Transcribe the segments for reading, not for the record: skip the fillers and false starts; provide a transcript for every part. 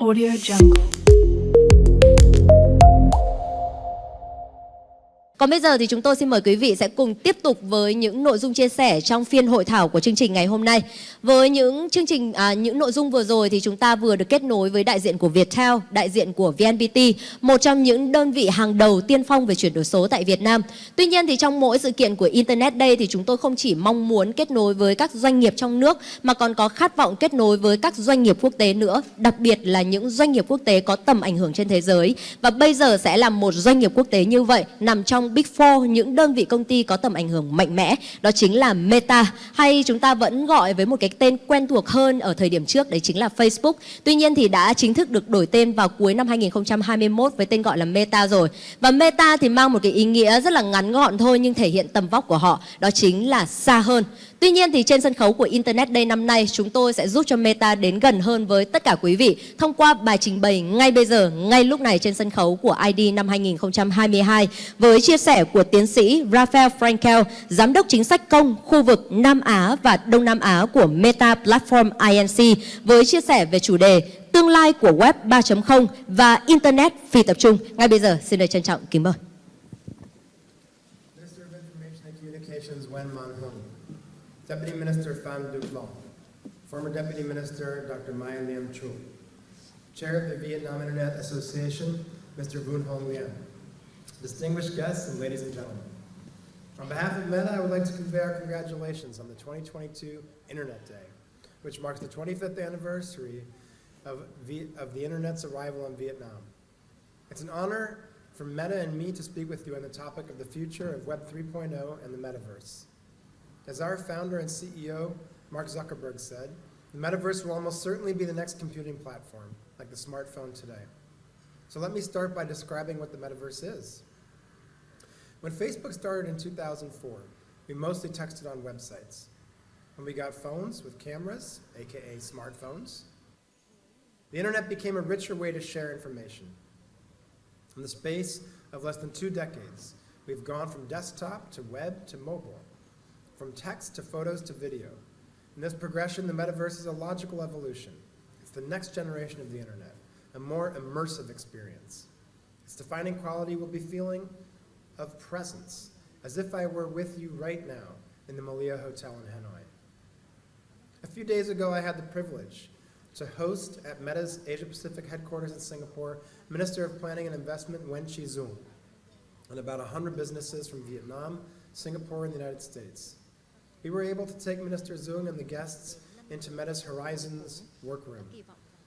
Audio Jungle. Còn bây giờ thì chúng tôi xin mời quý vị sẽ cùng tiếp tục với những nội dung chia sẻ trong phiên hội thảo của chương trình ngày hôm nay. Với những những nội dung vừa rồi thì chúng ta vừa được kết nối với đại diện của Viettel, đại diện của VNPT, một trong những đơn vị hàng đầu tiên phong về chuyển đổi số tại Việt Nam. Tuy nhiên thì trong mỗi sự kiện của Internet Day thì chúng tôi không chỉ mong muốn kết nối với các doanh nghiệp trong nước mà còn có khát vọng kết nối với các doanh nghiệp quốc tế nữa, đặc biệt là những doanh nghiệp quốc tế có tầm ảnh hưởng trên thế giới. Và bây giờ sẽ là một doanh nghiệp quốc tế như vậy nằm trong Big Four, những đơn vị công ty có tầm ảnh hưởng mạnh mẽ, đó chính là Meta, hay chúng ta vẫn gọi với một cái tên quen thuộc hơn ở thời điểm trước, đấy chính là Facebook. Tuy nhiên thì đã chính thức được đổi tên vào cuối năm 2021 với tên gọi là Meta rồi. Và Meta thì mang một cái ý nghĩa rất là ngắn gọn thôi, nhưng thể hiện tầm vóc của họ, đó chính là xa hơn. Tuy nhiên thì trên sân khấu của Internet Day năm nay, chúng tôi sẽ giúp cho Meta đến gần hơn với tất cả quý vị thông qua bài trình bày ngay bây giờ, ngay lúc này trên sân khấu của ID năm 2022 với chia sẻ của tiến sĩ Rafael Frankel, giám đốc chính sách công khu vực Nam Á và Đông Nam Á của Meta Platform Inc. với chia sẻ về chủ đề tương lai của Web 3.0 và Internet phi tập trung. Ngay bây giờ xin được trân trọng kính mời. Deputy Minister Phan Du Long, former Deputy Minister Dr. Mai Liam Chu, Chair of the Vietnam Internet Association, Mr. Vuon Hong Lien, distinguished guests and ladies and gentlemen. On behalf of Meta, I would like to convey our congratulations on the 2022 Internet Day, which marks the 25th anniversary of the Internet's arrival in Vietnam. It's an honor for Meta and me to speak with you on the topic of the future of Web 3.0 and the metaverse. As our founder and CEO, Mark Zuckerberg said, the metaverse will almost certainly be the next computing platform, like the smartphone today. So let me start by describing what the metaverse is. When Facebook started in 2004, we mostly texted on websites. When we got phones with cameras, aka smartphones, the internet became a richer way to share information. In the space of less than 2 decades, we've gone from desktop to web to mobile, from text to photos to video. In this progression, the metaverse is a logical evolution. It's the next generation of the internet, a more immersive experience. Its defining quality will be feeling of presence, as if I were with you right now in the Malia Hotel in Hanoi. A few days ago, I had the privilege to host at Meta's Asia Pacific headquarters in Singapore, Minister of Planning and Investment Nguyen Chi Dung, and about 100 businesses from Vietnam, Singapore, and the United States. We were able to take Minister Zung and the guests into Meta's Horizons workroom,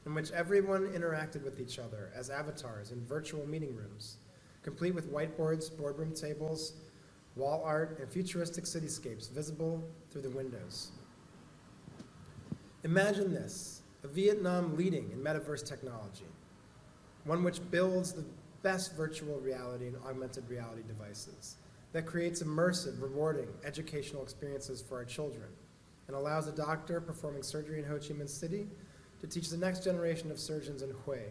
in which everyone interacted with each other as avatars in virtual meeting rooms, complete with whiteboards, boardroom tables, wall art, and futuristic cityscapes visible through the windows. Imagine this, a Vietnam leading in metaverse technology, one which builds the best virtual reality and augmented reality devices, that creates immersive, rewarding, educational experiences for our children and allows a doctor performing surgery in Ho Chi Minh City to teach the next generation of surgeons in Hue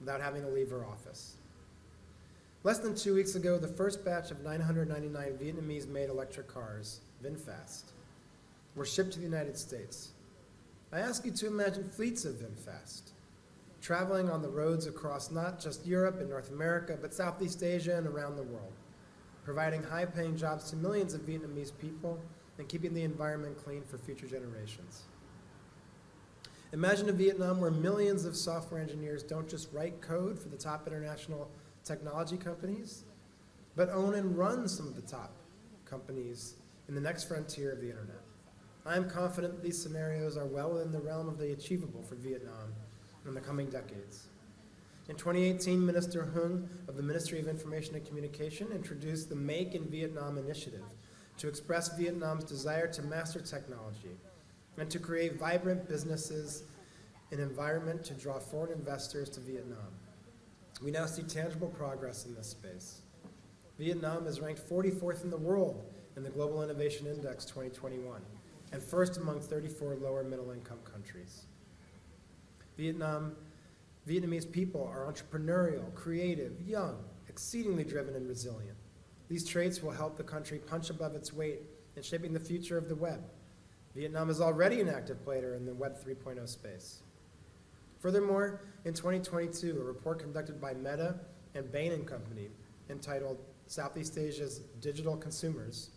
without having to leave her office. Less than 2 weeks ago, the first batch of 999 Vietnamese-made electric cars, VinFast, were shipped to the United States. I ask you to imagine fleets of VinFast traveling on the roads across not just Europe and North America, but Southeast Asia and around the world, providing high-paying jobs to millions of Vietnamese people and keeping the environment clean for future generations. Imagine a Vietnam where millions of software engineers don't just write code for the top international technology companies, but own and run some of the top companies in the next frontier of the internet. I am confident these scenarios are well within the realm of the achievable for Vietnam in the coming decades. In 2018, Minister Hung of the Ministry of Information and Communication introduced the Make in Vietnam initiative to express Vietnam's desire to master technology and to create vibrant businesses and environment to draw foreign investors to Vietnam. We now see tangible progress in this space. Vietnam is ranked 44th in the world in the Global Innovation Index 2021 and first among 34 lower middle income countries. Vietnamese people are entrepreneurial, creative, young, exceedingly driven and resilient. These traits will help the country punch above its weight in shaping the future of the web. Vietnam is already an active player in the Web 3.0 space. Furthermore, in 2022, a report conducted by Meta and Bain & Company entitled Southeast Asia's Digital Consumers,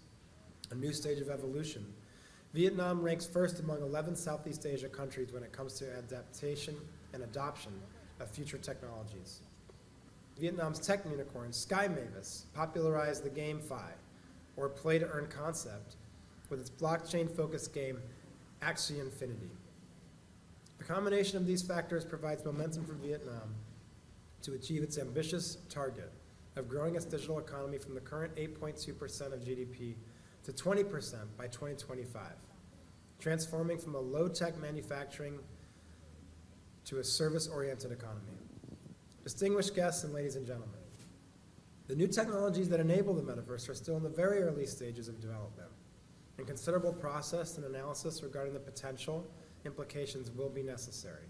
A New Stage of Evolution, Vietnam ranks first among 11 Southeast Asia countries when it comes to adaptation and adoption of future technologies. Vietnam's tech unicorn, Sky Mavis, popularized the GameFi, or play-to-earn concept, with its blockchain-focused game, Axie Infinity. The combination of these factors provides momentum for Vietnam to achieve its ambitious target of growing its digital economy from the current 8.2% of GDP to 20% by 2025, transforming from a low-tech manufacturing to a service-oriented economy. Distinguished guests and ladies and gentlemen, the new technologies that enable the metaverse are still in the very early stages of development, and considerable process and analysis regarding the potential implications will be necessary.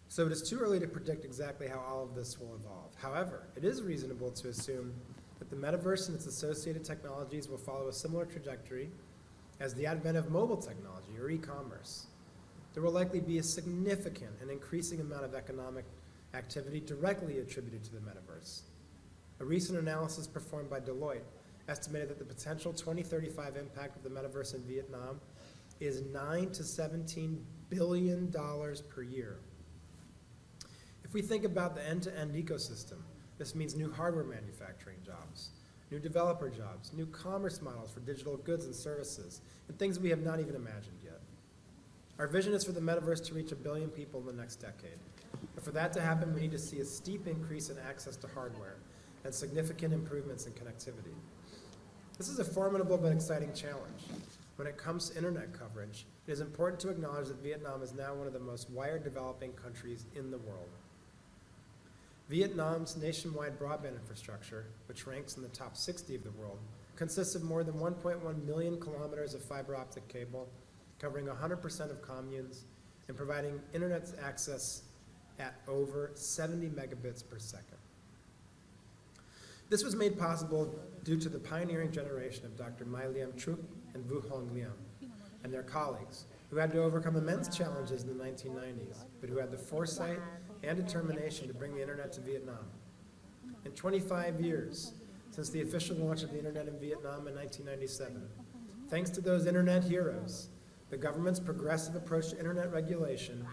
So it is too early to predict exactly how all of this will evolve. However, it is reasonable to assume that the metaverse and its associated technologies will follow a similar trajectory as the advent of mobile technology or e-commerce. There will likely be a significant and increasing amount of economic activity directly attributed to the metaverse. A recent analysis performed by Deloitte estimated that the potential 2035 impact of the metaverse in Vietnam is $9 to $17 billion per year. If we think about the end-to-end ecosystem, this means new hardware manufacturing jobs, new developer jobs, new commerce models for digital goods and services, and things we have not even imagined yet. Our vision is for the metaverse to reach 1 billion people in the next decade. But for that to happen, we need to see a steep increase in access to hardware and significant improvements in connectivity. This is a formidable but exciting challenge. When it comes to internet coverage, it is important to acknowledge that Vietnam is now one of the most wired developing countries in the world. Vietnam's nationwide broadband infrastructure, which ranks in the top 60 of the world, consists of more than 1.1 million kilometers of fiber optic cable, covering 100% of communes, and providing internet access at over 70 megabits per second. This was made possible due to the pioneering generation of Dr. My Liam Truc and Vu Hong Liam and their colleagues, who had to overcome immense challenges in the 1990s, but who had the foresight and determination to bring the internet to Vietnam. In 25 years, since the official launch of the internet in Vietnam in 1997, thanks to those internet heroes, the government's progressive approach to internet regulation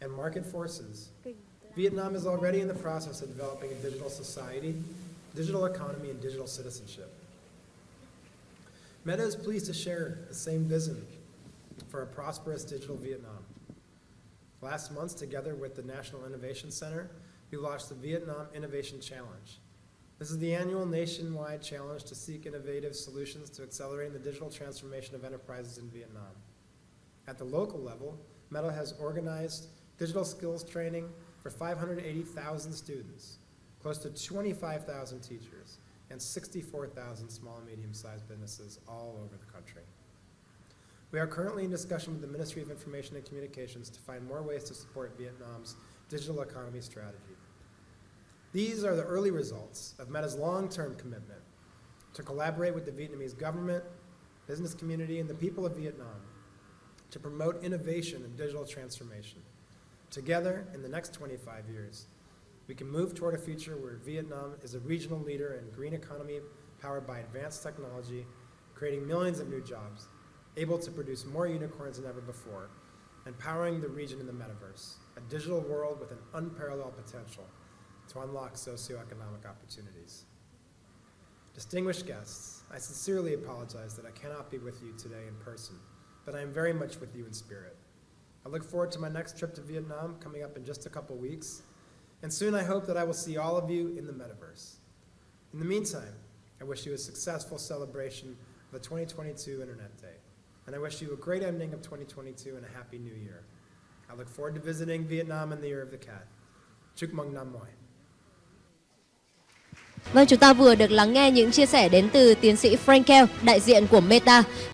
and market forces, Vietnam is already in the process of developing a digital society, digital economy, and digital citizenship. Meta is pleased to share the same vision for a prosperous digital Vietnam. Last month, together with the National Innovation Center, we launched the Vietnam Innovation Challenge. This is the annual nationwide challenge to seek innovative solutions to accelerating the digital transformation of enterprises in Vietnam. At the local level, Meta has organized digital skills training for 580,000 students, close to 25,000 teachers, and 64,000 small and medium-sized businesses all over the country. We are currently in discussion with the Ministry of Information and Communications to find more ways to support Vietnam's digital economy strategy. These are the early results of Meta's long-term commitment to collaborate with the Vietnamese government, business community, and the people of Vietnam to promote innovation and digital transformation. Together, in the next 25 years, we can move toward a future where Vietnam is a regional leader in green economy powered by advanced technology, creating millions of new jobs, able to produce more unicorns than ever before, and powering the region in the metaverse, a digital world with an unparalleled potential to unlock socioeconomic opportunities. Distinguished guests, I sincerely apologize that I cannot be with you today in person, but I am very much with you in spirit. I look forward to my next trip to Vietnam coming up in just a couple weeks, and soon I hope that I will see all of you in the metaverse. In the meantime, I wish you a successful celebration of the 2022 Internet Day, and I wish you a great ending of 2022 and a happy new year. I look forward to visiting Vietnam in the year of the cat. Chúc mừng năm mới. Vâng, chúng ta vừa được lắng nghe những chia sẻ đến từ tiến sĩ Frankel, đại diện của Meta.